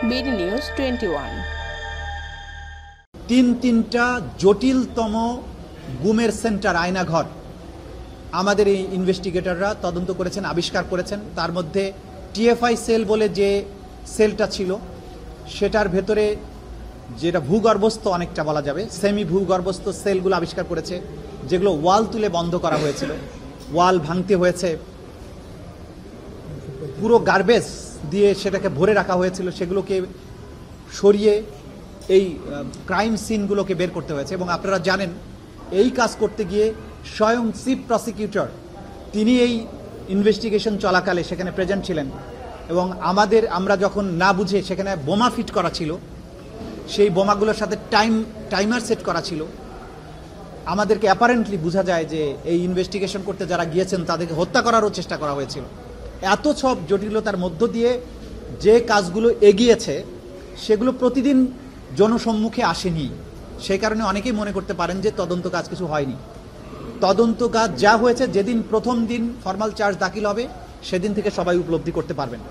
BD news 21। তিনটা জটিলতম গুমের centre Aynaghor আমাদের এই ইনভেস্টিগেটররা তদন্ত করেছেন, আবিষ্কার করেছেন। তার মধ্যে টিএফআই সেল বলে যে সেলটা ছিল সেটার ভেতরে যেটা ভূগর্ভস্থ অনেকটা বলা যাবে সেমি ভূগর্ভস্থ সেলগুলো আবিষ্কার করেছে, যেগুলো ওয়াল তুলে বন্ধ করা হয়েছিল, ওয়াল ভাঙতে হয়েছে, পুরো গার্বেজ দিয়ে সেটাকে ভরে রাখা হয়েছিল, সেগুলোকে সরিয়ে এই ক্রাইম সিনগুলোকে বের করতে হয়েছে। এবং আপনারা জানেন এই কাজ করতে গিয়ে স্বয়ং চিফ প্রসিকিউটর তিনি এই ইনভেস্টিগেশন চলাকালে সেখানে প্রেজেন্ট ছিলেন। এবং আমরা যখন না বুঝে সেখানে বোমা ফিট করা ছিল, সেই বোমাগুলোর সাথে টাইমার সেট করা ছিল, আমাদেরকে অ্যাপারেন্টলি বোঝা যায় যে এই ইনভেস্টিগেশন করতে যারা গিয়েছেন তাদেরকে হত্যা করারও চেষ্টা করা হয়েছিল। এত সব জটিলতার মধ্য দিয়ে যে কাজগুলো এগিয়েছে সেগুলো প্রতিদিন জনসম্মুখে আসেনি। সেই কারণে অনেকেই মনে করতে পারেন যে তদন্ত কাজ কিছু হয়নি। তদন্ত কাজ যা হয়েছে, যেদিন প্রথম দিন ফর্মাল চার্জ দাখিল হবে সেদিন থেকে সবাই উপলব্ধি করতে পারবেন।